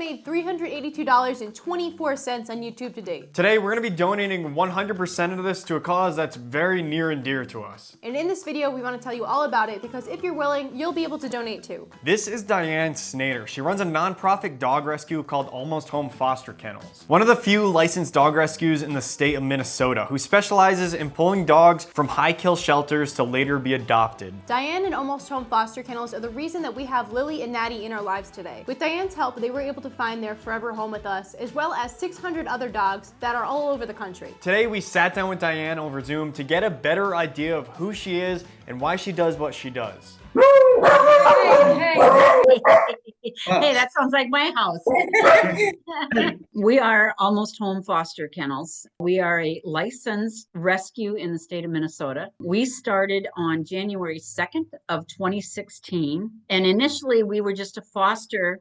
made $382.24 on YouTube to date. Today, we're going to be donating 100% of this to a cause that's very near and dear to us. And in this video, we want to tell you all about it because if you're willing, you'll be able to donate too. This is Diane Snader. She runs a nonprofit dog rescue called Almost Home Foster Kennels. One of the few licensed dog rescues in the state of Minnesota who specializes in pulling dogs from high-kill shelters to later be adopted. Diane and Almost Home Foster Kennels are the reason that we have Lilli and Natty in our lives today. With Diane's help, they were able to find their forever home with us, as well as 600 other dogs that are all over the country. Today, we sat down with Diane over Zoom to get a better idea of who she is and why she does what she does. Hey, that sounds like my house. We are Almost Home Foster Kennels. We are a licensed rescue in the state of Minnesota. We started on January 2nd of 2016. And initially we were just a foster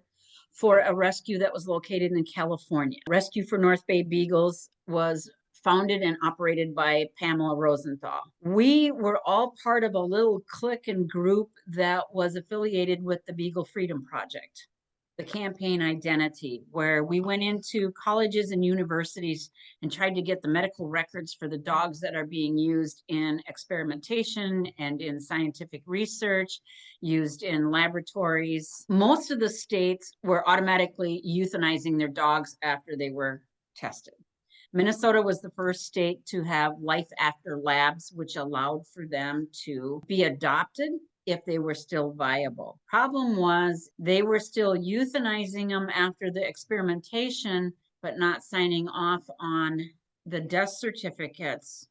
for a rescue that was located in California. Rescue for North Bay Beagles was founded and operated by Pamela Rosenthal. We were all part of a little clique and group that was affiliated with the Beagle Freedom Project, the campaign Identity, where we went into colleges and universities and tried to get the medical records for the dogs that are being used in experimentation and in scientific research, used in laboratories. Most of the states were automatically euthanizing their dogs after they were tested. Minnesota was the first state to have life after labs, which allowed for them to be adopted if they were still viable. Problem was they were still euthanizing them after the experimentation, but not signing off on the death certificates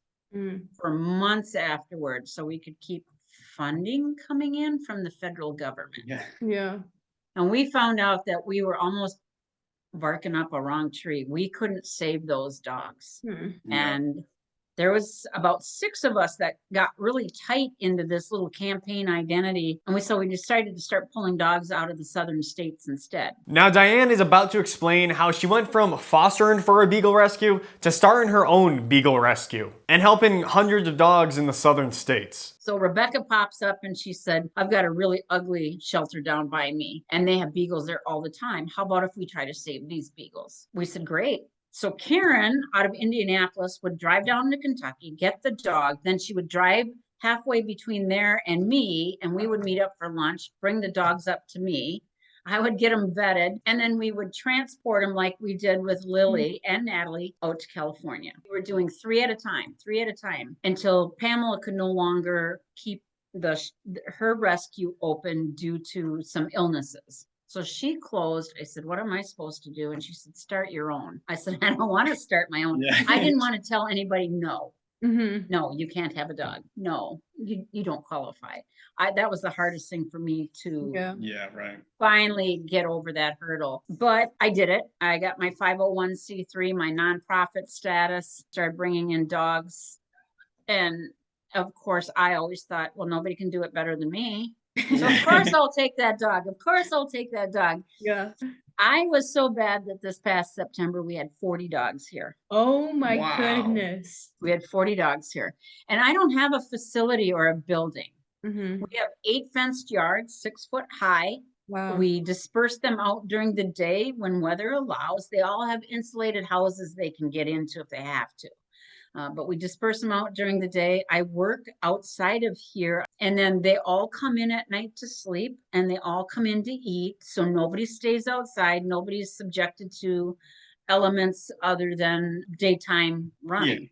for months afterwards, so we could keep funding coming in from the federal government. Yeah. And we found out that we were almost barking up a wrong tree. We couldn't save those dogs. And there was about 6 of us that got really tight into this little campaign Identity. And so we decided to start pulling dogs out of the southern states instead. Now, Diane is about to explain how she went from fostering for a beagle rescue to starting her own beagle rescue and helping hundreds of dogs in the southern states. So Rebecca pops up and she said, I've got a really ugly shelter down by me and they have beagles there all the time. How about if we try to save these beagles? We said, great. So Karen out of Indianapolis would drive down to Kentucky, get the dog. Then she would drive halfway between there and me, and we would meet up for lunch, bring the dogs up to me. I would get them vetted, and then we would transport them like we did with Lilli and Natalie out to California. We were doing 3 at a time, until Pamela could no longer keep her rescue open due to some illnesses. So she closed. I said, what am I supposed to do? And she said, start your own. I said, I don't want to start my own. Yeah. I didn't want to tell anybody no. No, you can't have a dog. No, you don't qualify. That was the hardest thing for me to finally get over that hurdle. But I did it. I got my 501c3, my nonprofit status, started bringing in dogs. And of course, I always thought, well, nobody can do it better than me. So of course I'll take that dog. Of course I'll take that dog. Yeah. I was so bad that this past September we had 40 dogs here. Oh my goodness. We had 40 dogs here. And I don't have a facility or a building. We have 8 fenced yards, 6 foot high. Wow. We disperse them out during the day when weather allows. They all have insulated houses they can get into if they have to. But we disperse them out during the day. I work outside of here, and then they all come in at night to sleep, and they all come in to eat. So nobody stays outside. Nobody is subjected to elements other than daytime running.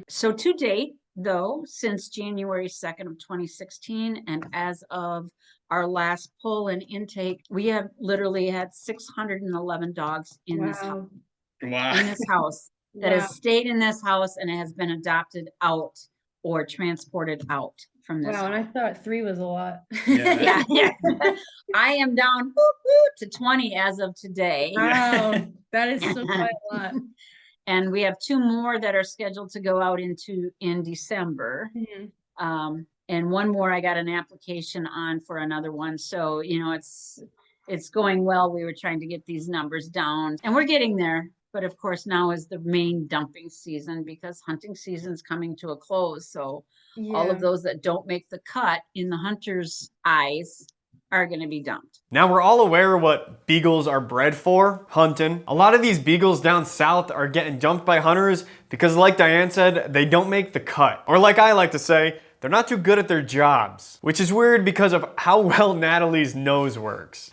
So to date, though, since January 2nd of 2016, and as of our last pull and intake, we have literally had 611 dogs in this house. In this house. That has stayed in this house and has been adopted out or transported out from this house. And I thought 3 was a lot. Yeah. I am down to 20 as of today. Wow, that is still quite a lot. And we have 2 more that are scheduled to go out in December. And 1 more I got an application on for another one. So, you know, it's going well. We were trying to get these numbers down and we're getting there. But of course, now is the main dumping season because hunting season is coming to a close. So all of those that don't make the cut in the hunter's eyes are going to be dumped. Now we're all aware what beagles are bred for, hunting. A lot of these beagles down south are getting dumped by hunters because like Diane said, they don't make the cut. Or like I like to say, they're not too good at their jobs. Which is weird because of how well Natalie's nose works.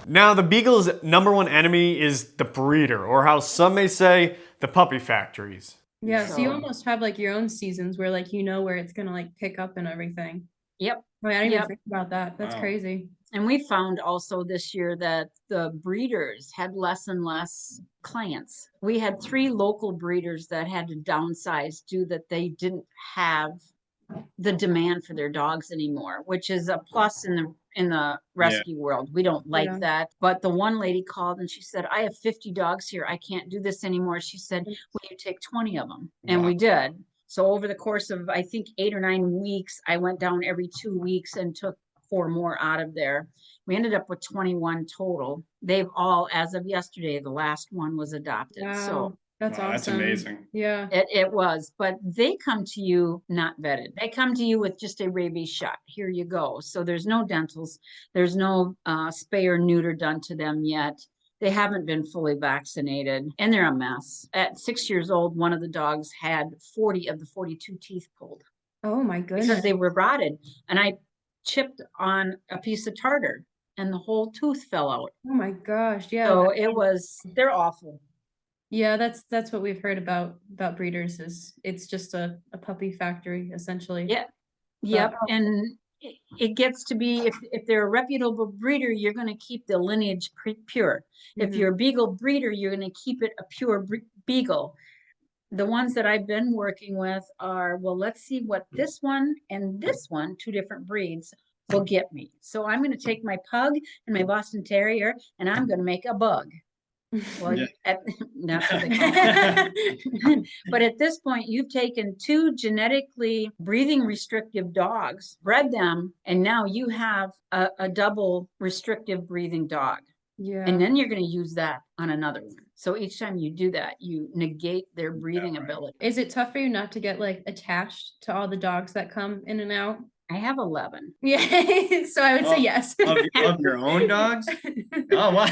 Now, the beagle's #1 enemy is the breeder, or how some may say, the puppy factories. Yeah, so you almost have like your own seasons where like you know where it's gonna like pick up and everything. Yep. I mean, I didn't even think about that. That's crazy. And we found also this year that the breeders had less and less clients. We had 3 local breeders that had to downsize due that they didn't have the demand for their dogs anymore, which is a plus in the rescue world. We don't like that. But the one lady called and she said, I have 50 dogs here. I can't do this anymore. She said, will you take 20 of them? And we did. So over the course of, I think 8 or 9 weeks, I went down every 2 weeks and took 4 more out of there. We ended up with 21 total. They've all, as of yesterday, the last one was adopted. Wow. So That's awesome. That's amazing. Yeah. it was, but they come to you not vetted. They come to you with just a rabies shot. Here you go. So there's no dentals. There's no spay or neuter done to them yet. They haven't been fully vaccinated and they're a mess. At 6 years old, one of the dogs had 40 of the 42 teeth pulled. Oh my goodness. Because they were rotted. And I chipped on a piece of tartar and the whole tooth fell out. Oh my gosh. Yeah. So they're awful. Yeah, that's what we've heard about breeders is it's just a puppy factory essentially. Yeah. Yep. And it gets to be if they're a reputable breeder, you're going to keep the lineage pure. If you're a beagle breeder, you're going to keep it a pure beagle. The ones that I've been working with are, well, let's see what this one and this one, 2 different breeds, will get me. So I'm going to take my pug and my Boston Terrier and I'm going to make a bug. Well, that's what they call it. But at this point, you've taken 2 genetically breathing restrictive dogs, bred them, and now you have a double restrictive breathing dog. Yeah. And then you're going to use that on another one. So each time you do that, you negate their breathing ability. Is it tough for you not to get like attached to all the dogs that come in and out? I have 11. Yeah. So I would say yes. Of your own dogs? Oh, wow.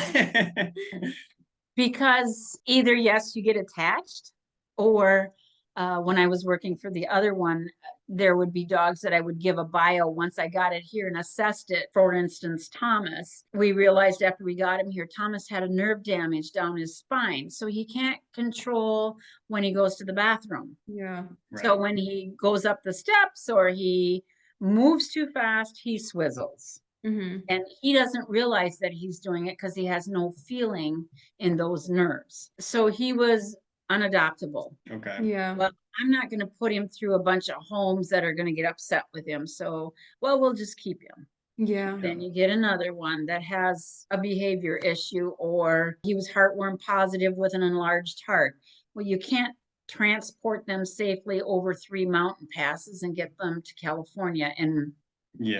Because either, yes, you get attached, or when I was working for the other one, there would be dogs that I would give a bio once I got it here and assessed it. For instance, Thomas, we realized after we got him here, Thomas had a nerve damage down his spine. So he can't control when he goes to the bathroom. Yeah. Right. So when he goes up the steps or he moves too fast, he swizzles. And he doesn't realize that he's doing it because he has no feeling in those nerves. So he was unadoptable. Okay. Yeah. Well, I'm not going to put him through a bunch of homes that are going to get upset with him. So, well, we'll just keep him. Yeah. Then you get another one that has a behavior issue, or he was heartworm positive with an enlarged heart. Well, you can't transport them safely over 3 mountain passes and get them to California. And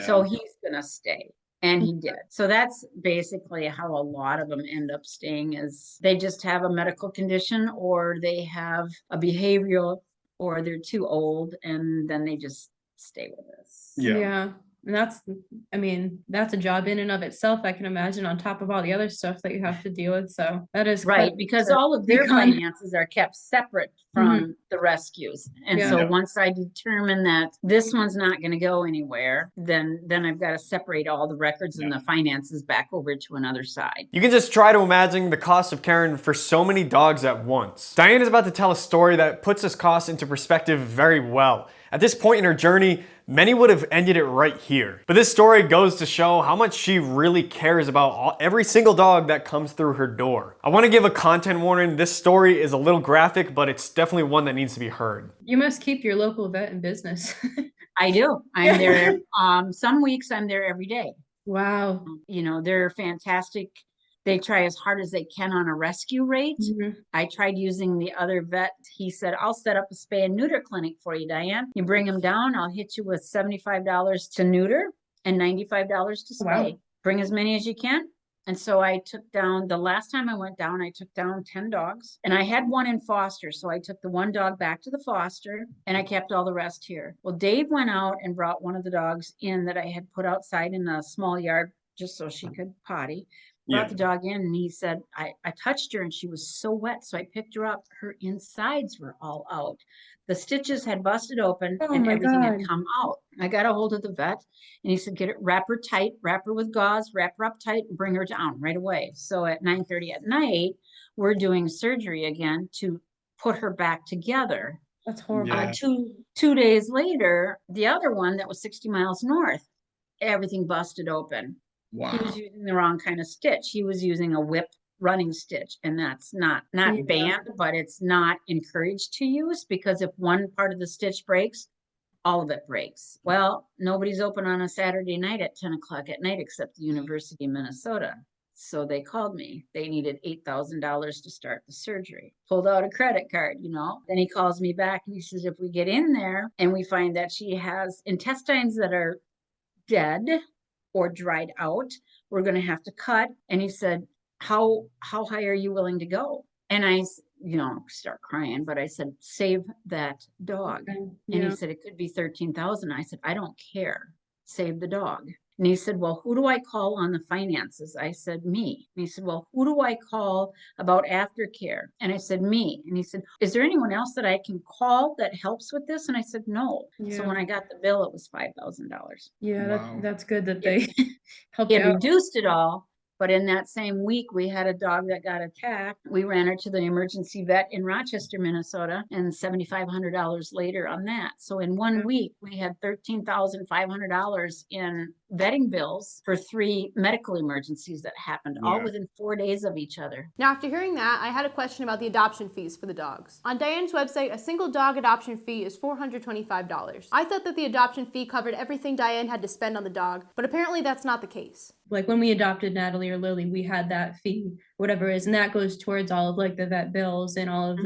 so he's going to stay. And he did. So that's basically how a lot of them end up staying, is they just have a medical condition or they have a behavioral, or they're too old and then they just stay with us. Yeah. And that's a job in and of itself, I can imagine, on top of all the other stuff that you have to deal with. So that is right, because all of their finances are kept separate from the rescues. And so once I determine that this one's not going to go anywhere, then I've got to separate all the records and the finances back over to another side. You can just try to imagine the cost of caring for so many dogs at once. Diane is about to tell a story that puts this cost into perspective very well. At this point in her journey, many would have ended it right here. But this story goes to show how much she really cares about every single dog that comes through her door. I want to give a content warning. This story is a little graphic, but it's definitely one that needs to be heard. You must keep your local vet in business. I do. I'm there. Some weeks I'm there every day. Wow. You know, they're fantastic. They try as hard as they can on a rescue rate. I tried using the other vet. He said, I'll set up a spay and neuter clinic for you, Diane. You bring them down, I'll hit you with $75 to neuter and $95 to spay. Bring as many as you can. And so I took down, the last time I went down, I took down 10 dogs, and I had one in foster. So I took the one dog back to the foster and I kept all the rest here. Well, Dave went out and brought one of the dogs in that I had put outside in a small yard just so she could potty. Brought the dog in and he said, I touched her and she was so wet. So I picked her up. Her insides were all out. The stitches had busted open Oh and my everything God. had come out. I got a hold of the vet and he said, wrap her tight, wrap her with gauze, wrap her up tight and bring her down right away. So at 9:30 at night, we're doing surgery again to put her back together. That's horrible. Yeah. Two days later, the other one that was 60 miles north, everything busted open. He was Wow. using the wrong kind of stitch. He was using a whip running stitch, and that's not banned, but it's not encouraged to use, because if one part of the stitch breaks, all of it breaks. Well, nobody's open on a Saturday night at 10 o'clock at night except the University of Minnesota. So they called me. They needed $8,000 to start the surgery. Pulled out a credit card, Then he calls me back and he says, if we get in there and we find that she has intestines that are dead or dried out, we're going to have to cut. And he said, how high are you willing to go? And I, start crying, but I said, save that dog. And he said, it could be 13,000. I said, I don't care. Save the dog. And he said, well, who do I call on the finances? I said, me. And he said, well, who do I call about aftercare? And I said, me. And he said, is there anyone else that I can call that helps with this? And I said, no. So when I got the bill, it was $5,000. Yeah, Wow. that's good that they helped It you out. reduced it all. But in that same week, we had a dog that got attacked. We ran her to the emergency vet in Rochester, Minnesota, and $7,500 later on that. So in 1 week, we had $13,500 in vetting bills for 3 medical emergencies that happened, all within 4 days of each other. Now, after hearing that, I had a question about the adoption fees for the dogs. On Diane's website, a single dog adoption fee is $425. I thought that the adoption fee covered everything Diane had to spend on the dog, but apparently that's not the case. Like when we adopted Natalie or Lily, we had that fee, whatever it is, and that goes towards all of like the vet bills and all of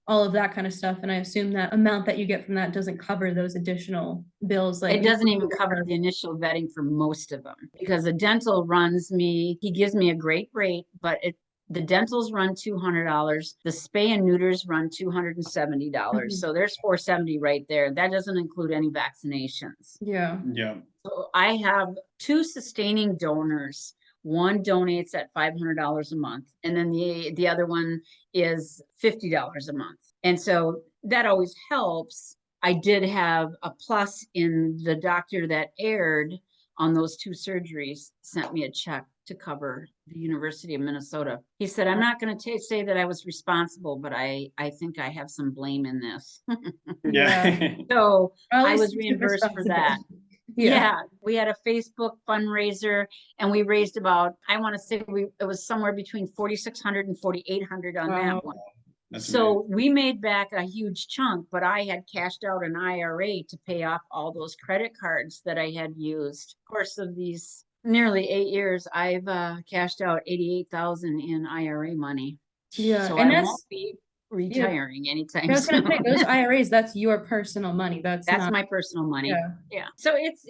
all of that kind of stuff. And I assume that amount that you get from that doesn't cover those additional bills. Like it doesn't even cover the initial vetting for most of them, because the dental he gives me a great rate, but the dentals run $200. The spay and neuters run $270. So there's $470 right there. That doesn't include any vaccinations. Yeah. Yeah. So I have 2 sustaining donors. One donates at $500 a month, and then the other one is $50 a month. And so that always helps. I did have a plus in the doctor that aired on those 2 surgeries sent me a check to cover the University of Minnesota. He said, I'm not going to say that I was responsible, but I think I have some blame in this. Yeah. So I was super reimbursed for that. responsible. Yeah, we had a Facebook fundraiser and we raised about, I want to say it was somewhere between 4,600 and 4,800 on that one. That's So we made back a huge chunk, but I had cashed out an IRA to pay off all those credit cards that I had used. Of course, of these nearly 8 years, I've cashed out 88,000 in IRA money. Yeah. So And I that's, won't be retiring anytime I was gonna say, soon. those IRAs, that's your personal money. That's not, My personal money. yeah. Yeah. So it's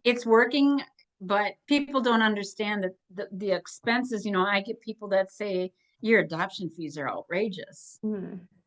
it's working, but people don't understand that the expenses, I get people that say your adoption fees are outrageous.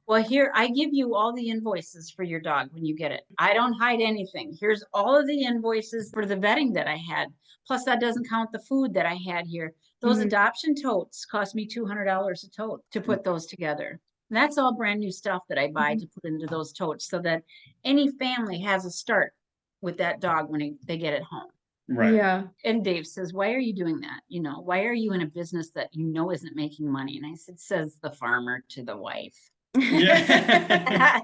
Well, here, I give you all the invoices for your dog when you get it. I don't hide anything. Here's all of the invoices for the vetting that I had. Plus that doesn't count the food that I had here. Those adoption totes cost me $200 a tote to put those together. That's all brand new stuff that I buy to put into those totes so that any family has a start with that dog when they get it home. Right. Yeah. And Dave says, why are you doing that? Why are you in a business that isn't making money? And I said, says the farmer to the wife. Yeah.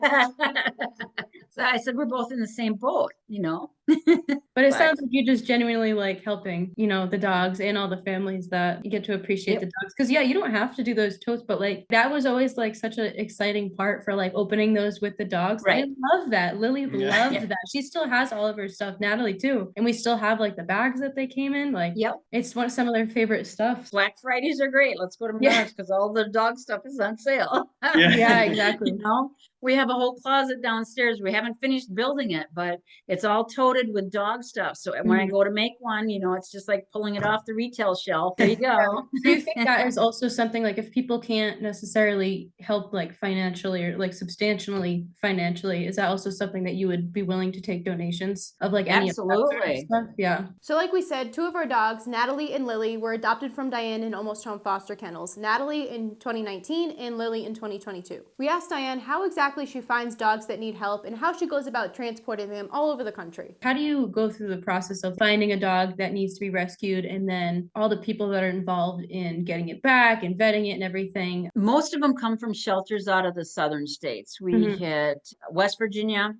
So I said, we're both in the same boat, But it sounds like you're just genuinely like helping, the dogs and all the families that you get to appreciate the dogs. Cause you don't have to do those totes, but like that was always like such an exciting part for like opening those with the dogs. Right. I love that. Lily loved that. She still has all of her stuff, Natalie too. And we still have like the bags that they came in. Like, it's some of their favorite stuff. Black Fridays are great. Let's go to Menards because all the dog stuff is on sale. Yeah, exactly. We have a whole closet downstairs. We haven't finished building it, but it's all toted loaded with dog stuff. So when I go to make one, you know, it's just like pulling it off the retail shelf. There you go. Do you think that is also something like if people can't necessarily help like financially or like substantially financially, is that also something that you would be willing to take donations of like any of that sort of Absolutely. stuff? Yeah. So like we said, 2 of our dogs, Natalie and Lilli, were adopted from Diane in Almost Home foster kennels, Natalie in 2019 and Lilli in 2022. We asked Diane how exactly she finds dogs that need help and how she goes about transporting them all over the country. How do you go through the process of finding a dog that needs to be rescued and then all the people that are involved in getting it back and vetting it and everything? Most of them come from shelters out of the southern states. We hit West Virginia,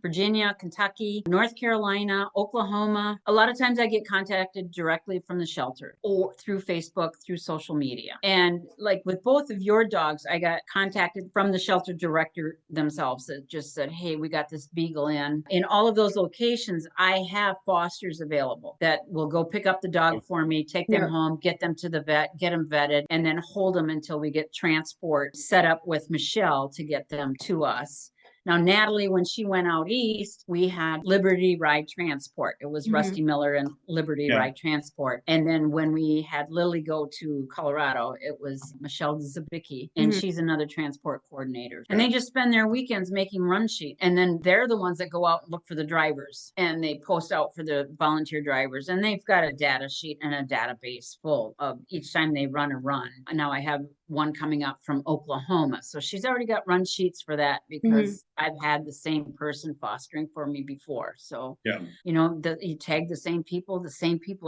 Kentucky, North Carolina, Oklahoma. A lot of times I get contacted directly from the shelter or through Facebook, through social media. And like with both of your dogs, I got contacted from the shelter director themselves that just said, hey, we got this beagle in. In all of those locations, I have fosters available that will go pick up the dog for me, take them home, get them to the vet, get them vetted, and then hold them until we get transport set up with Michelle to get them to us. Now, Natalie, when she went out east, we had Liberty Ride Transport. It was Rusty Miller and Liberty Ride Transport. And then when we had Lilli go to Colorado, it was Michelle Zabicki, and she's another transport coordinator. And they just spend their weekends making run sheets. And then they're the ones that go out and look for the drivers. And they post out for the volunteer drivers. And they've got a data sheet and a database full of each time they run a run. And now I have one coming up from Oklahoma. So she's already got run sheets for that because I've had the same person fostering for me before. So, you know, you tag the same people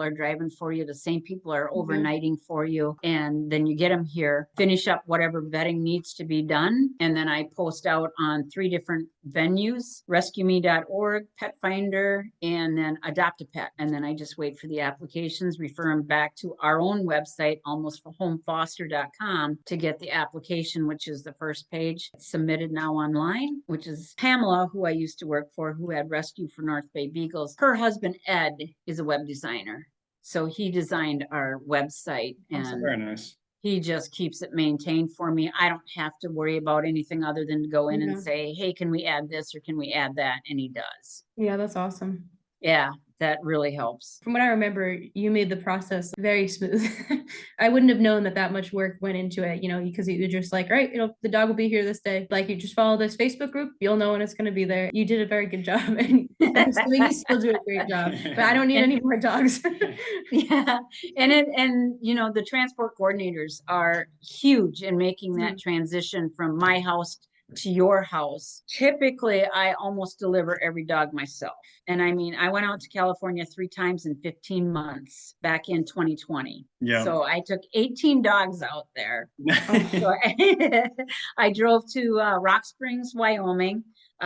are driving for you, the same people are overnighting for you. And then you get them here, finish up whatever vetting needs to be done. And then I post out on 3 different venues, rescueme.org, Pet Finder, and then Adopt a Pet. And then I just wait for the applications, refer them back to our own website, almosthomefoster.com, to get the application, which is the first page. It's submitted now online, which is Pamela, who I used to work for, who had Rescue for North Bay Beagles. Her husband, Ed, is a web designer. So he designed our website, and Very nice. he just keeps it maintained for me. I don't have to worry about anything other than to go in and say, hey, can we add this or can we add that? And he does. Yeah, that's awesome. Yeah, that really helps. From what I remember, you made the process very smooth. I wouldn't have known that much work went into it, you know, because you're just like, all right, you know, the dog will be here this day. Like, you just follow this Facebook group, you'll know when it's going to be there. You did a very good job, and I'm assuming you still do a great job. But I don't need any more dogs. Yeah, and you know, the transport coordinators are huge in making that transition from my house to your house. Typically, I almost deliver every dog myself. And I mean, I went out to California 3 times in 15 months back in 2020. Yeah. So I took 18 dogs out there. So I drove to Rock Springs, Wyoming,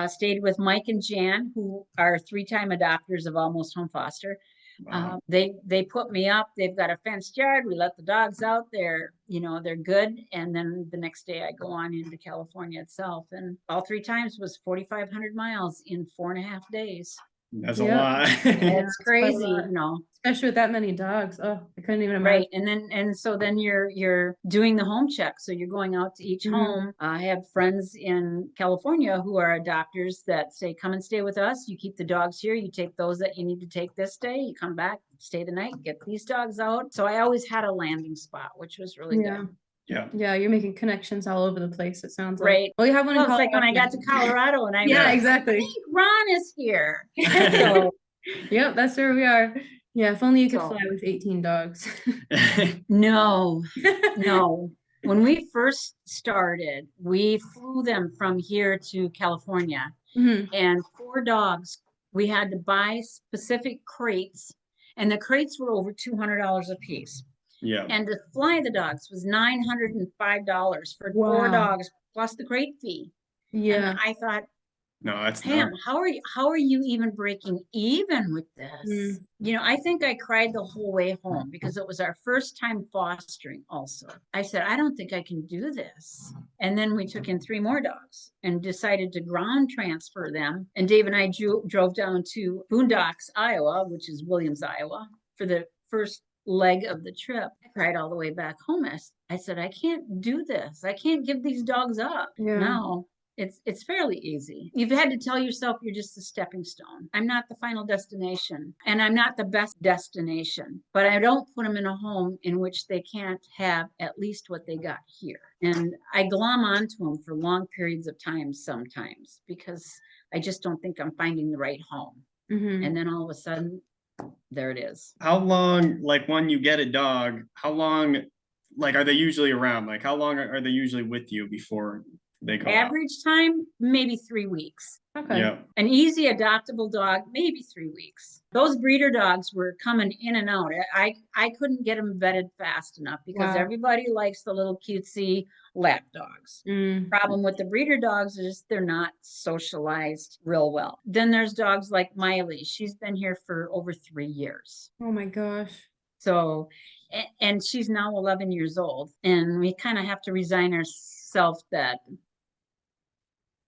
stayed with Mike and Jan, who are 3-time adopters of Almost Home Foster. Wow. They put me up. They've got a fenced yard. We let the dogs out there. You know, they're good. And then the next day I go on into California itself. And all 3 times was 4,500 miles in 4.5 days. That's a lot. It's crazy, you know. Especially with that many dogs. Oh, I couldn't even imagine. Right. And so then you're doing the home check. So you're going out to each home. I have friends in California who are adopters that say, come and stay with us. You keep the dogs here. You take those that you need to take this day. You come back, stay the night, get these dogs out. So I always had a landing spot, which was really good. Yeah, you're making connections all over the place, it sounds like. Right. Well, you have one in Well, it's like when I got to Colorado and I Yeah, exactly. hey, Ron is here. So, Yep, that's where we are. Yeah, if only you could So- fly with 18 dogs. no. When we first started, we flew them from here to California, and 4 dogs, we had to buy specific crates, and the crates were over $200 a piece. Yeah. And to fly the dogs was $905 for 4 dogs plus the crate fee. Yeah. And I thought, No, that's Pam, not. how are you even breaking even with this? You know, I think I cried the whole way home because it was our first time fostering also. I said, I don't think I can do this. And then we took in 3 more dogs and decided to ground transfer them. And Dave and I drove down to Boondocks, Iowa, which is Williams, Iowa, for the first leg of the trip. I cried all the way back home. I said, I can't do this. I can't give these dogs up. Yeah. No. It's fairly easy. You've had to tell yourself you're just a stepping stone. I'm not the final destination, and I'm not the best destination, but I don't put them in a home in which they can't have at least what they got here. And I glom onto them for long periods of time sometimes because I just don't think I'm finding the right home. Mhm. And then all of a sudden, there it is. How long, like when you get a dog, how long, like are they usually around? Like how long are they usually with you before they go out? Average time, maybe 3 weeks. Okay. Yeah. An easy adoptable dog, maybe 3 weeks. Those breeder dogs were coming in and out. I couldn't get them vetted fast enough because Wow. everybody likes the little cutesy lap dogs. Mm. Problem with the breeder dogs is they're not socialized real well. Then there's dogs like Miley. She's been here for over 3 years. Oh my gosh. So, and she's now 11 years old, and we kind of have to resign ourselves that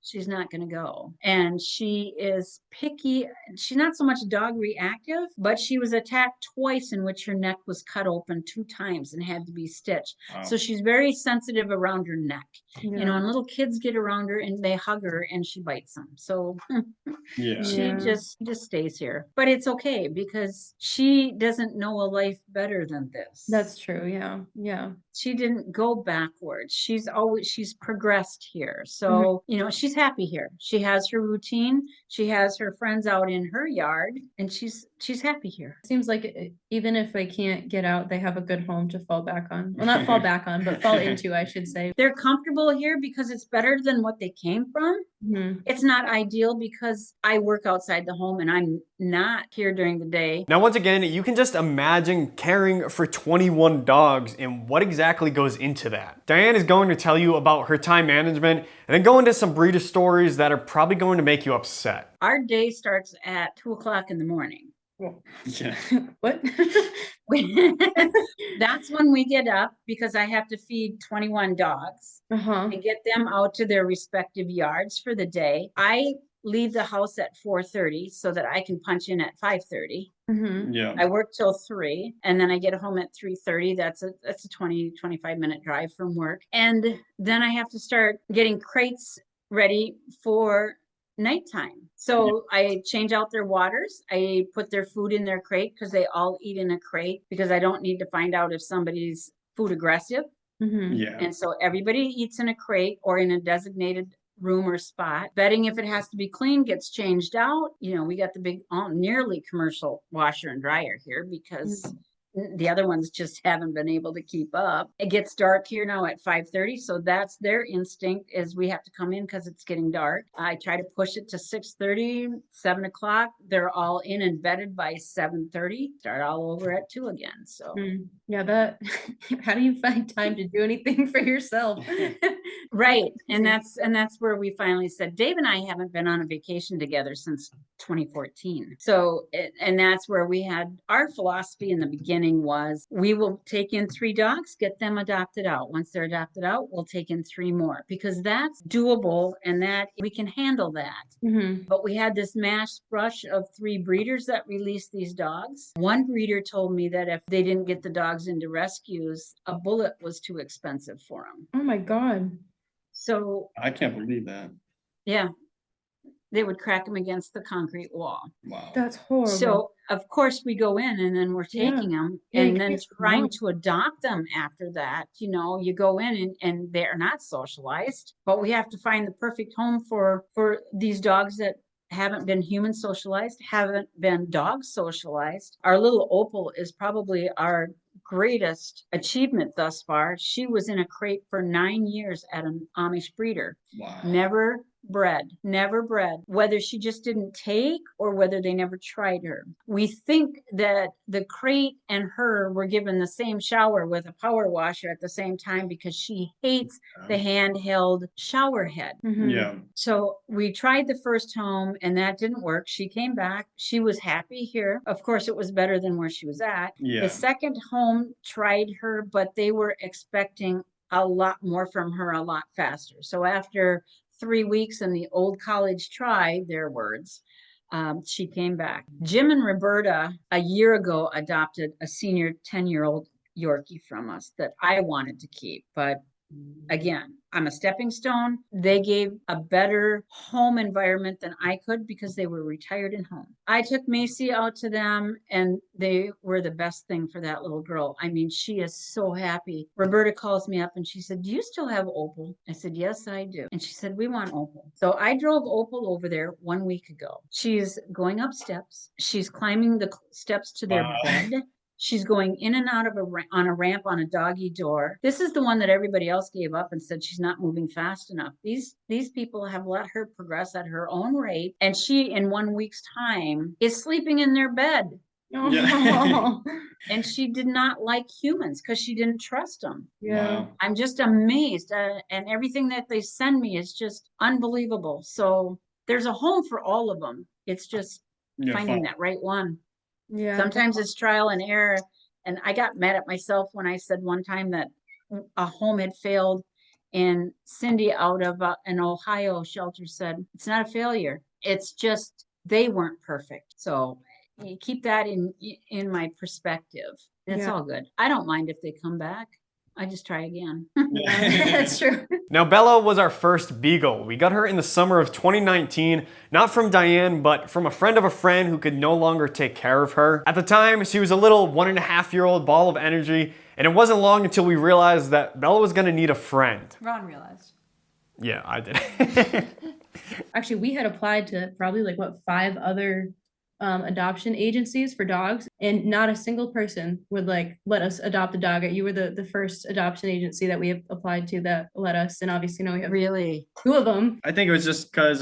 she's not going to go. And she is picky. She's not so much dog reactive, but she was attacked twice in which her neck was cut open 2 times and had to be stitched. Wow. So she's very sensitive around her neck. Yeah. You know, and little kids get around her and they hug her and she bites them. So Yeah. she Yeah. just stays here. But it's okay because she doesn't know a life better than this. That's true. Yeah. Yeah. She didn't go backwards. She's progressed here. So, you know, she's happy here. She has her routine. She has her friends out in her yard and she's happy here. Seems like even if they can't get out, they have a good home to fall back on. Well, not fall back on, but fall into, I should say. They're comfortable here because it's better than what they came from. Mhm. It's not ideal because I work outside the home and I'm not here during the day. Now, once again, you can just imagine caring for 21 dogs and what exactly goes into that. Diane is going to tell you about her time management and then go into some breeder stories that are probably going to make you upset. Our day starts at 2:00 in the morning. Yeah. What? That's when we get up because I have to feed 21 dogs Uh-huh. and get them out to their respective yards for the day. I leave the house at 4:30 so that I can punch in at 5:30. Mhm. Yeah. I work till 3 and then I get home at 3:30. That's a 25-minute drive from work. And then I have to start getting crates ready for nighttime. So I change out their waters. I put their food in their crate because they all eat in a crate because I don't need to find out if somebody's food aggressive. Mhm. Yeah. And so everybody eats in a crate or in a designated room or spot. Bedding, if it has to be clean, gets changed out. You know, we got the big, nearly commercial washer and dryer here because the other ones just haven't been able to keep up. It gets dark here now at 5:30, so that's their instinct is we have to come in because it's getting dark. I try to push it to 6:30, 7:00. They're all in and bedded by 7:30. Start all over at 2 again. So Yeah, that how do you find time to do anything for yourself? right. And that's where we finally said, Dave and I haven't been on a vacation together since 2014. So, and that's where we had our philosophy in the beginning was we will take in 3 dogs, get them adopted out. Once they're adopted out, we'll take in 3 more because that's doable and that we can handle that. Mhm. But we had this mass rush of 3 breeders that released these dogs. One breeder told me that if they didn't get the dogs into rescues, a bullet was too expensive for them. Oh my God. So, I can't believe that. yeah, they would crack them against the concrete wall. Wow. That's horrible. So, of course, we go in and then we're taking them Yeah, you and then can't trying survive. to adopt them after that. You know, you go in and they're not socialized, but we have to find the perfect home for these dogs that haven't been human socialized, haven't been dog socialized. Our little Opal is probably our greatest achievement thus far. She was in a crate for 9 years at an Amish breeder. Wow. Never bred, whether she just didn't take or whether they never tried her. We think that the crate and her were given the same shower with a power washer at the same time because she hates the handheld shower head. Mhm. Yeah. So we tried the first home and that didn't work. She came back. She was happy here. Of course, it was better than where she was at. Yeah. The second home tried her, but they were expecting a lot more from her a lot faster. So after 3 weeks in the old college try, their words, she came back. Jim and Roberta a year ago adopted a senior 10-year-old Yorkie from us that I wanted to keep, but Again, I'm a stepping stone. They gave a better home environment than I could because they were retired and home. I took Macy out to them and they were the best thing for that little girl. I mean, she is so happy. Roberta calls me up and she said, "Do you still have Opal?" I said, "Yes, I do." And she said, "We want Opal." So I drove Opal over there 1 week ago. She's going up steps. She's climbing the steps to their Wow. bed. She's going in and out of on a ramp on a doggy door. This is the one that everybody else gave up and said she's not moving fast enough. These people have let her progress at her own rate, and she, in 1 week's time, is sleeping in their bed. Yeah. And she did not like humans because she didn't trust them. Yeah. Wow. I'm just amazed, and everything that they send me is just unbelievable. So there's a home for all of them. It's just Yeah, finding fun. that right one. Yeah. Sometimes it's trial and error. And I got mad at myself when I said one time that a home had failed. And Cindy out of an Ohio shelter said, "It's not a failure. It's just they weren't perfect." So you keep that in my perspective. It's Yeah. all good. I don't mind if they come back. I just try again. That's true. Now, Bella was our first beagle. We got her in the summer of 2019, not from Diane, but from a friend of a friend who could no longer take care of her. At the time, she was a little 1.5-year-old ball of energy, and it wasn't long until we realized that Bella was gonna need a friend. Ron realized. Yeah, I did. Actually, we had applied to probably 5 other adoption agencies for dogs, and not a single person would let us adopt a dog. You were the first adoption agency that we have applied to that let us, and obviously now we have Really? 2 of them. I think it was just because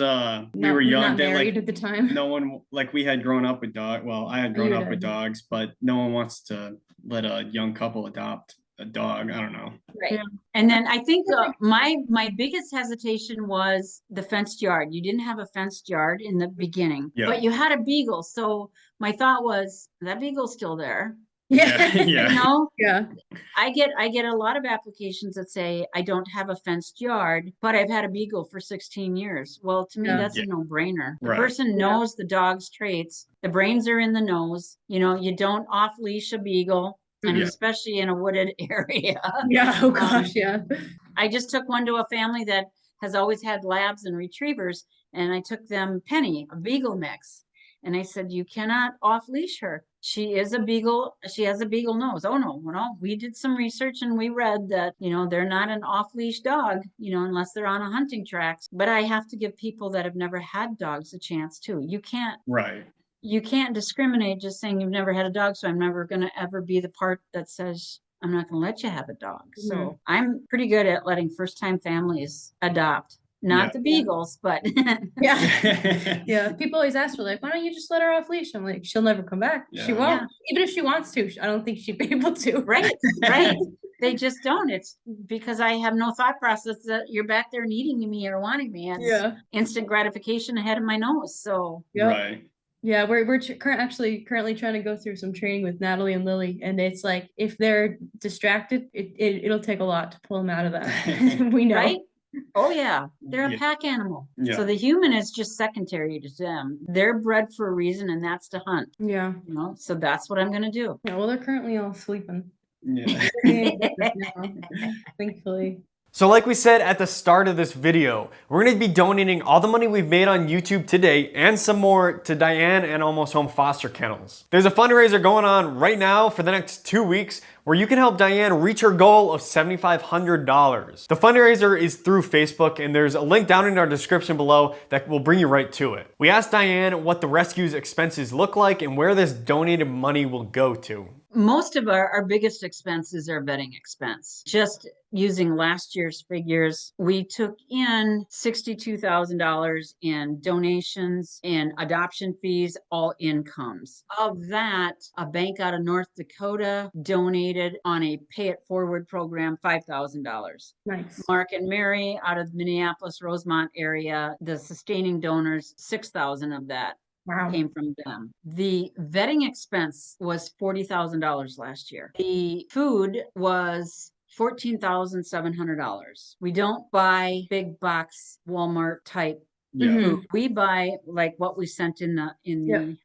we were young. not They, married like, at the time. no one, like, we had grown up with dog. Well, I had grown You up with did. dogs, but no one wants to let a young couple adopt a dog. I don't know. Right. Yeah. And then I think my biggest hesitation was the fenced yard. You didn't have a fenced yard in the beginning, Yeah. but you had a beagle. So my thought was that beagle's still there. Yeah. You Yeah. know, Yeah. I get a lot of applications that say I don't have a fenced yard, but I've had a beagle for 16 years. Well, to me, Yeah. that's Yeah. a no-brainer. The Right. person knows the dog's traits. The brains are in the nose. You know, you don't off leash a beagle. And Yeah. especially in a wooded area. Yeah. Oh gosh. Yeah. I just took one to a family that has always had labs and retrievers, and I took them Penny, a beagle mix. And I said, "You cannot off leash her. She is a beagle. She has a beagle nose." "Oh no, well, we did some research and we read that, they're not an off leash dog, unless they're on a hunting tracks." But I have to give people that have never had dogs a chance too. Right. You can't discriminate just saying you've never had a dog, so I'm never going to ever be the part that says I'm not going to let you have a dog. So I'm pretty good at letting first-time families adopt. Not Yeah. the beagles, but Yeah. Yeah. People always ask her, why don't you just let her off leash? I'm like, she'll never come back. She Yeah. won't. Yeah. Even if she wants to, I don't think she'd be able to. right. They just don't. It's because I have no thought process that you're back there needing me or wanting me. It's Yeah. instant gratification ahead of my nose. So Yep. Right. Yeah, we're currently trying to go through some training with Natalie and Lilli, and it's like if they're distracted, it'll take a lot to pull them out of that. We know. right? Oh yeah, they're a Yeah. pack animal. Yeah. So the human is just secondary to them. They're bred for a reason, and that's to hunt. Yeah. So that's what I'm gonna do. Yeah. Well, they're currently all sleeping. Yeah. Now, thankfully. So like we said at the start of this video, we're going to be donating all the money we've made on YouTube today and some more to Diane and Almost Home Foster Kennels. There's a fundraiser going on right now for the next 2 weeks where you can help Diane reach her goal of $7,500. The fundraiser is through Facebook, and there's a link down in our description below that will bring you right to it. We asked Diane what the rescue's expenses look like and where this donated money will go to. Most of our biggest expenses are vetting expense. Just using last year's figures, we took in $62,000 in donations and adoption fees, all incomes. Of that, a bank out of North Dakota donated on a pay it forward program $5,000. Nice. Mark and Mary out of the Minneapolis Rosemont area, the sustaining donors, $6,000 of that Wow. came from them. The vetting expense was $40,000 last year. The food was $14,700. We don't buy big box Walmart type Yeah. Mhm. food. We buy like what we sent in the Yep.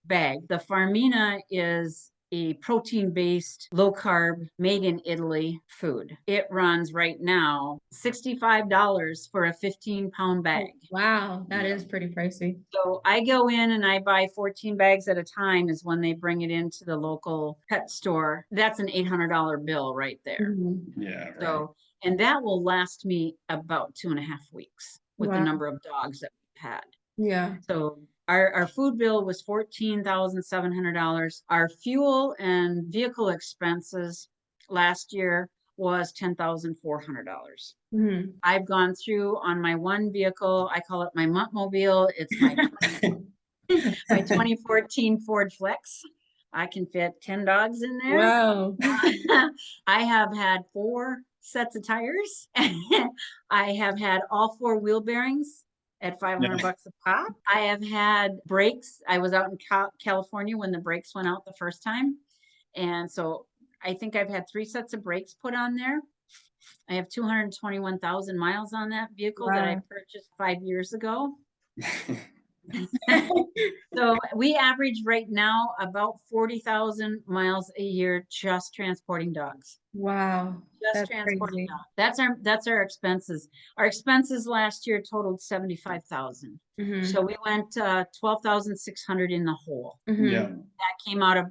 bag. The Farmina is a protein-based, low-carb, made in Italy food. It runs right now $65 for a 15-pound bag. Wow, that is pretty pricey. So I go in and I buy 14 bags at a time is when they bring it into the local pet store. That's an $800 bill right there. Yeah. Right. So, and that will last me about 2.5 weeks with the Wow. number of dogs that we've had. Yeah. So our food bill was $14,700. Our fuel and vehicle expenses last year was $10,400. I've gone through on my one vehicle, I call it my Muntmobile. It's my my 2014 Ford Flex. I can fit 10 dogs in there. Wow. I have had 4 sets of tires. I have had all 4 wheel bearings at $500 a pop. I have had brakes. I was out in California when the brakes went out the first time. And so I think I've had 3 sets of brakes put on there. I have 221,000 miles on that vehicle that I purchased 5 years ago. So we average right now about 40,000 miles a year just transporting dogs. Wow. Just That's transporting crazy. dogs. That's our expenses. Our expenses last year totaled 75,000. So we went 12,600 in the hole. Yeah. That came out of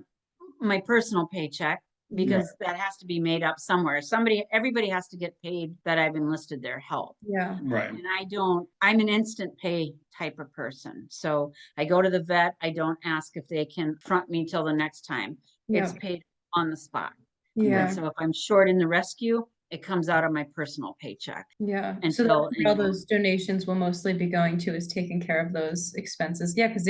my personal paycheck because that has to be made up somewhere. Everybody has to get paid that I've enlisted their help. Yeah. Right. And I'm an instant pay type of person. So I go to the vet. I don't ask if they can front me till the next time. It's paid on the spot. Yeah. And so if I'm short in the rescue, it comes out of my personal paycheck. Yeah. So Until, that's where all those donations will mostly be going to, is taking care of those expenses. Yeah, because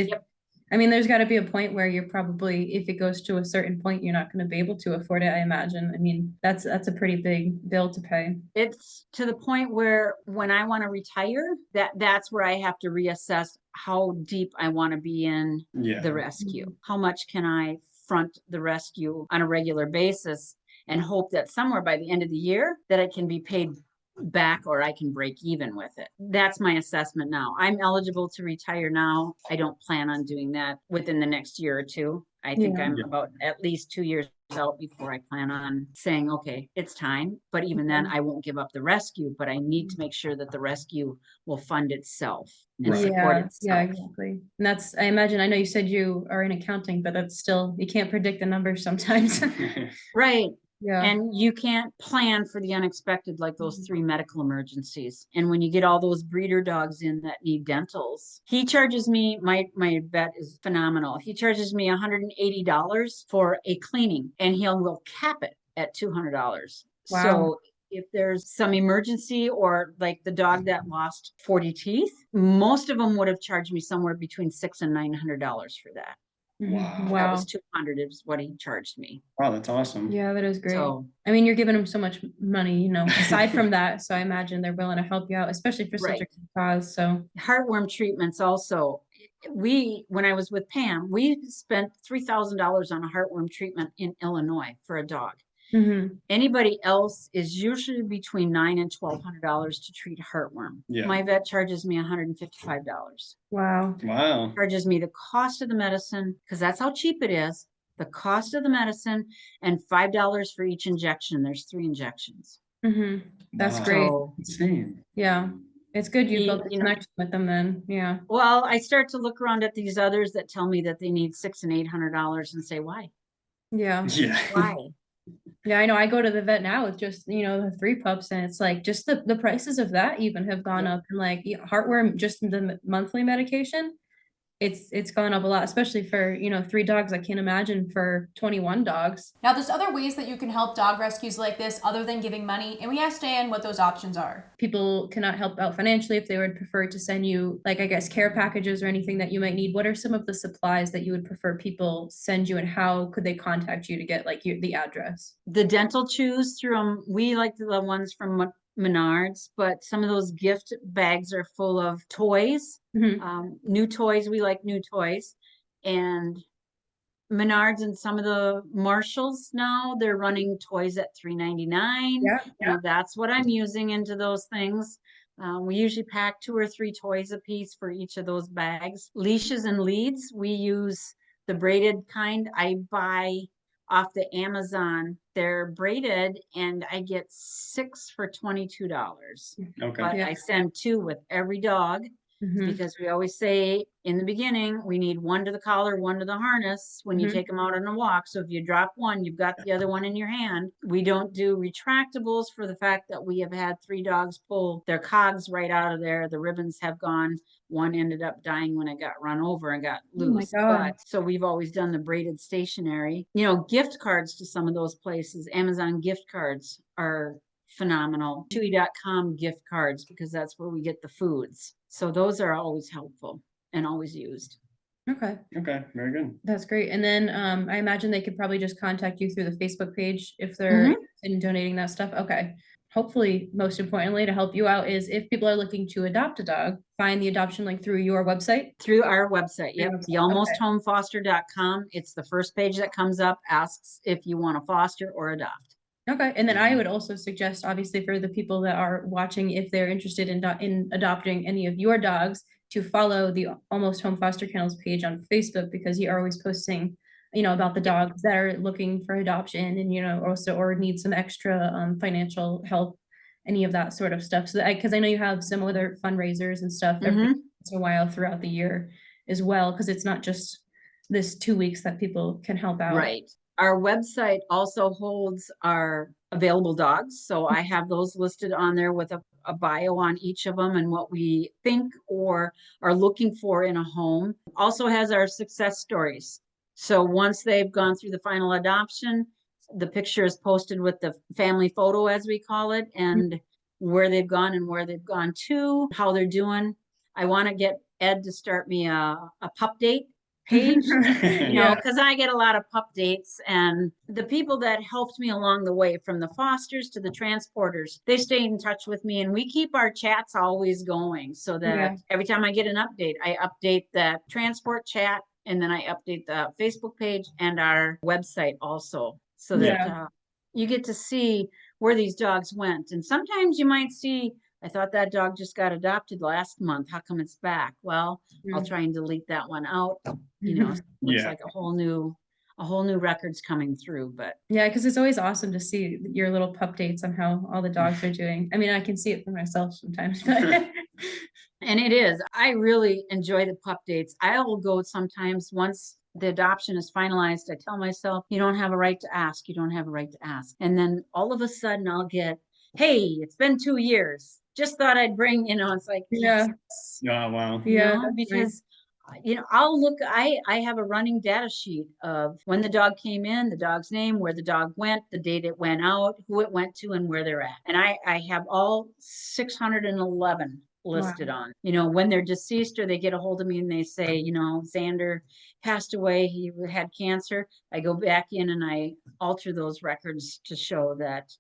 I mean, there's got to be a point where you're probably, if it goes to a certain point, you're not going to be able to afford it, I imagine. I mean, that's a pretty big bill to pay. It's to the point where when I want to retire, that's where I have to reassess how deep I want to be in the rescue. How much can I front the rescue on a regular basis and hope that somewhere by the end of the year that it can be paid back or I can break even with it. That's my assessment now. I'm eligible to retire now. I don't plan on doing that within the next year or 2. I think I'm about at least 2 years out before I plan on saying, okay, it's time. But even then, I won't give up the rescue, but I need to make sure that the rescue will fund itself and support itself. Yeah, exactly. And I imagine, I know you said you are in accounting, but that's still, you can't predict the numbers sometimes. Right. Yeah. And you can't plan for the unexpected, like those 3 medical emergencies. And when you get all those breeder dogs in that need dentals, he charges me, my vet is phenomenal. He charges me $180 for a cleaning and will cap it at $200. Wow. So if there's some emergency or like the dog that lost 40 teeth, most of them would have charged me somewhere between $600 and $900 for that. Wow. That was 200 is what he charged me. Wow, that's awesome. Yeah, that is great. So, I mean, you're giving them so much money, aside from that. So I imagine they're willing to help you out, especially for such a good cause. So heartworm treatments also. When I was with Pam, we spent $3,000 on a heartworm treatment in Illinois for a dog. Anybody else is usually between $900 and $1,200 to treat heartworm. My vet charges me $155. Wow. Charges me the cost of the medicine, because that's how cheap it is. The cost of the medicine and $5 for each injection. There's 3 injections. That's great. Insane. Yeah. It's good you built a connection with them then. Yeah. Well, I start to look around at these others that tell me that they need $600 and $800 and say, why? Yeah. Why? Yeah, I know. I go to the vet now with just, the 3 pups, and it's like just the prices of that even have gone up. And like heartworm, just the monthly medication, it's gone up a lot, especially for 3 dogs. I can't imagine for 21 dogs. Now, there's other ways that you can help dog rescues like this other than giving money, and we asked Diane what those options are. People cannot help out financially if they would prefer to send you, like, I guess, care packages or anything that you might need. What are some of the supplies that you would prefer people send you, and how could they contact you to get the address? The dental chews through them. We like the ones from Menards, but some of those gift bags are full of toys. New toys. We like new toys. And Menards and some of the Marshalls now, they're running toys at $3.99. That's what I'm using into those things. We usually pack 2 or 3 toys a piece for each of those bags. Leashes and leads, we use the braided kind. I buy off the Amazon. They're braided and I get 6 for $22. Okay. But Yeah. I send 2 with every dog Mhm. because we always say in the beginning, we need 1 to the collar, 1 to the harness when you Mhm. take them out on a walk. So if you drop one, you've got the other one in your hand. We don't do retractables for the fact that we have had 3 dogs pull their cogs right out of there. The ribbons have gone. One ended up dying when it got run over and got Oh my loose. God. But so we've always done the braided stationery. You know, gift cards to some of those places. Amazon gift cards are phenomenal. Chewy.com gift cards, because that's where we get the foods. So those are always helpful and always used. Okay. Okay, very good. That's great. And then I imagine they could probably just contact you through the Facebook page if they're interested in donating that stuff. Okay. Hopefully, most importantly, to help you out is if people are looking to adopt a dog, find the adoption link through your website. Through our website. Yep. website, thealmosthomefoster.com. It's the first page that comes up, asks if you want to foster or adopt. Okay. And then I would also suggest, obviously, for the people that are watching, if they're interested in adopting any of your dogs, to follow the Almost Home Foster Kennels page on Facebook, because you are always posting, about the dogs that are looking for adoption and, also, or need some extra financial help, any of that sort of stuff. So because I know you have some other fundraisers and stuff every once in a while throughout the year as well, because it's not just this 2 weeks that people can help out. Right. Our website also holds our available dogs. So I have those listed on there with a bio on each of them and what we think or are looking for in a home. Also has our success stories. So once they've gone through the final adoption, the picture is posted with the family photo, as we call it, and where they've gone and where they've gone to, how they're doing. I want to get Ed to start me a pup date page, because I get a lot of pup dates, and the people that helped me along the way, from the fosters to the transporters, they stay in touch with me, and we keep our chats always going so that every time I get an update, I update that transport chat, and then I update the Facebook page and our website also, so that you get to see where these dogs went. And sometimes you might see, I thought that dog just got adopted last month. How come it's back? Well, I'll try and delete that one out. Looks like a whole new record's coming through. But yeah, because it's always awesome to see your little pup dates on how all the dogs are doing. I mean, I can see it for myself sometimes. But and it is. I really enjoy the pup dates. I'll go sometimes once the adoption is finalized. I tell myself, you don't have a right to ask. You don't have a right to ask. And then all of a sudden I'll get, hey, it's been 2 years. Just thought I'd bring, it's like, yes. Oh, wow. Because I'll look, I have a running data sheet of when the dog came in, the dog's name, where the dog went, the date it went out, who it went to, and where they're at. And I have all 611 listed on, when they're deceased or they get a hold of me and they say, Xander passed away, he had cancer. I go back in and I alter those records to show that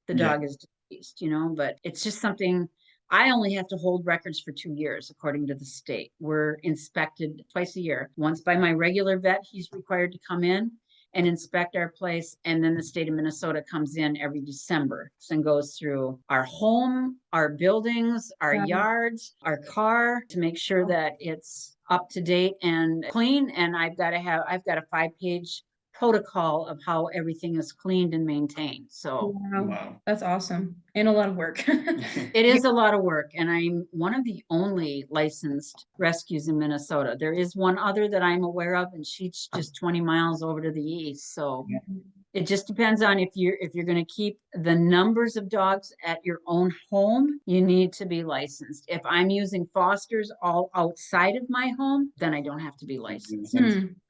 the dog is deceased, but it's just something. I only have to hold records for 2 years, according to the state. We're inspected twice a year. Once by my regular vet, he's required to come in and inspect our place. And then the state of Minnesota comes in every December and goes through our home, our buildings, our yards, our car, to make sure that it's up to date and clean. And I've got a 5-page protocol of how everything is cleaned and maintained. So wow, that's awesome. And a lot of work. It is a lot of work. And I'm one of the only licensed rescues in Minnesota. There is one other that I'm aware of, and she's just 20 miles over to the east. So it just depends on if you're going to keep the numbers of dogs at your own home, you need to be licensed. If I'm using fosters all outside of my home, then I don't have to be licensed.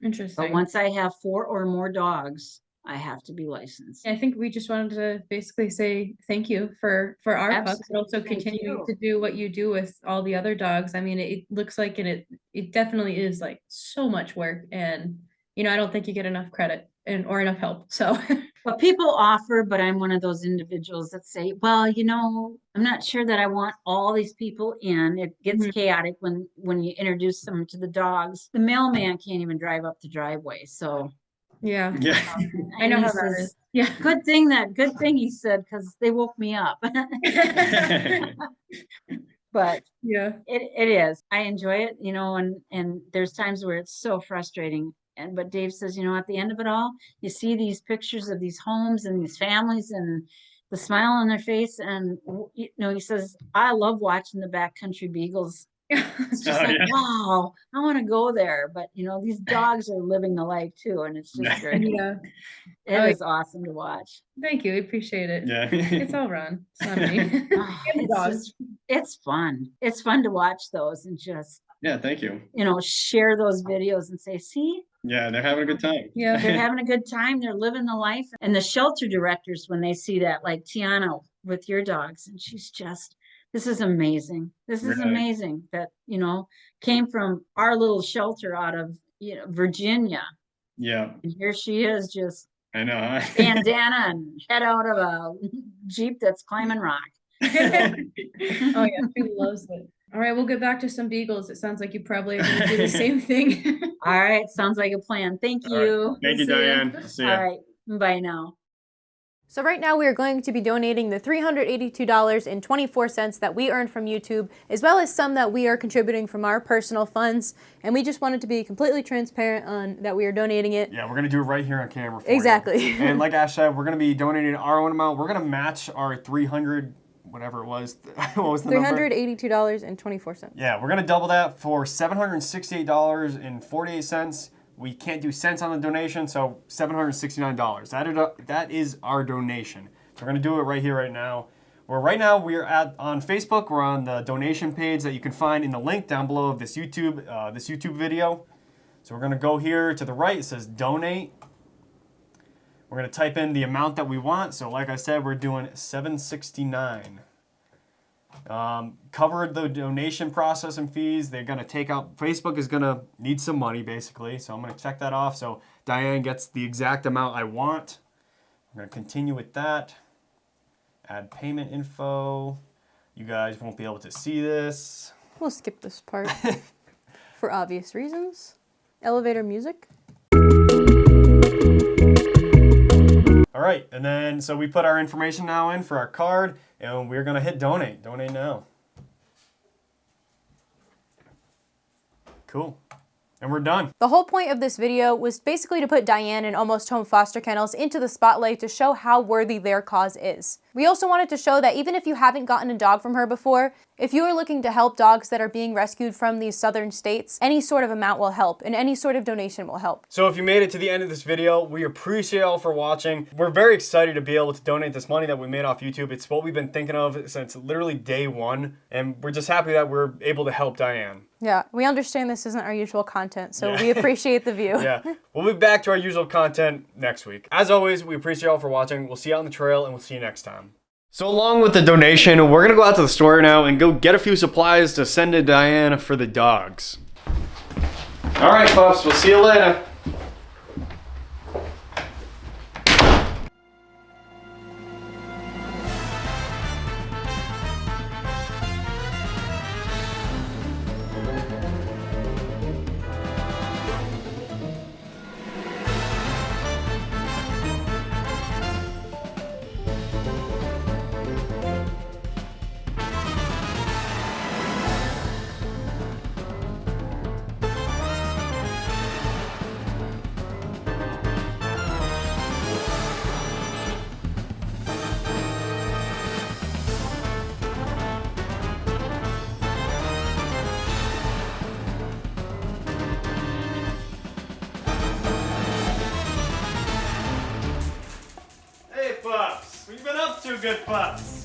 Interesting. But once I have 4 or more dogs, I have to be licensed. I think we just wanted to basically say thank you for our pups, but also continue to do what you do with all the other dogs. I mean, it looks like it definitely is like so much work, and I don't think you get enough credit or enough help. So But people offer, but I'm one of those individuals that say, well, I'm not sure that I want all these people in. It gets chaotic when you introduce them to the dogs. The mailman can't even drive up the driveway. So yeah. I know how that is. Yeah. Good thing he said, because they woke me up. But it is. I enjoy it, and there's times where it's so frustrating. but Dave says, you know, at the end of it all, you see these pictures of these homes and these families and the smile on their face. And, you know, he says, I love watching the backcountry beagles. It's just like, wow, I want to go there. But, you know, these dogs are living the life too. And it's just great. Yeah. It is awesome to watch. Thank you. We appreciate it. Yeah. It's all Ron. It's not me. It's fun. It's fun to watch those and just, Yeah, thank you. you know, share those videos and say, see, Yeah, they're having a good time. Yeah. they're having a good time. They're living the life. And the shelter directors, when they see that, like Tiana with your dogs, and she's just, this is amazing. This is Right. amazing that, you know, came from our little shelter out of, you know, Virginia. Yeah, And here she is, just I know. Huh? bandana and head out of a Jeep that's climbing rock. Oh yeah, she loves it. All right, we'll get back to some beagles. It sounds like you probably are going to do the same thing. All right, sounds like a plan. Thank All right. you. Thank you, See ya. Diane. See ya. All right, bye now. So right now we are going to be donating the $382.24 that we earned from YouTube, as well as some that we are contributing from our personal funds. And we just wanted to be completely transparent on that we are donating it. Yeah, we're gonna do it right here on camera for Exactly. you. And like Ash said, we're gonna be donating our own amount. We're gonna match our 300, whatever it was. What was the number? $382.24. Yeah, we're gonna double that for $768.48. We can't do cents on the donation, so $769. That is our donation. So we're gonna do it right here, right now. Right now we're on Facebook. We're on the donation page that you can find in the link down below of this YouTube video. So we're gonna go here to the right. It says donate. We're gonna type in the amount that we want. So like I said, we're doing $769. Covered the donation process and fees. They're gonna take out, Facebook is gonna need some money basically, so I'm gonna check that off. So Diane gets the exact amount I want. I'm gonna continue with that. Add payment info. You guys won't be able to see this. We'll skip this part for obvious reasons. Elevator music. All right, and then so we put our information now in for our card, and we're gonna hit donate. Donate now. Cool. And we're done. The whole point of this video was basically to put Diane and Almost Home Foster Kennels into the spotlight to show how worthy their cause is. We also wanted to show that even if you haven't gotten a dog from her before, if you are looking to help dogs that are being rescued from these southern states, any sort of amount will help, and any sort of donation will help. So if you made it to the end of this video, we appreciate all for watching. We're very excited to be able to donate this money that we made off YouTube. It's what we've been thinking of since literally day one, and we're just happy that we're able to help Diane. Yeah, we understand this isn't our usual content, so we appreciate the view. Yeah, we'll be back to our usual content next week. As always, we appreciate all for watching. We'll see you on the trail, and we'll see you next time. So along with the donation, we're gonna go out to the store now and go get a few supplies to send to Diane for the dogs. All right, pups, we'll see you later. Hey, pups, what you been up to, good pups?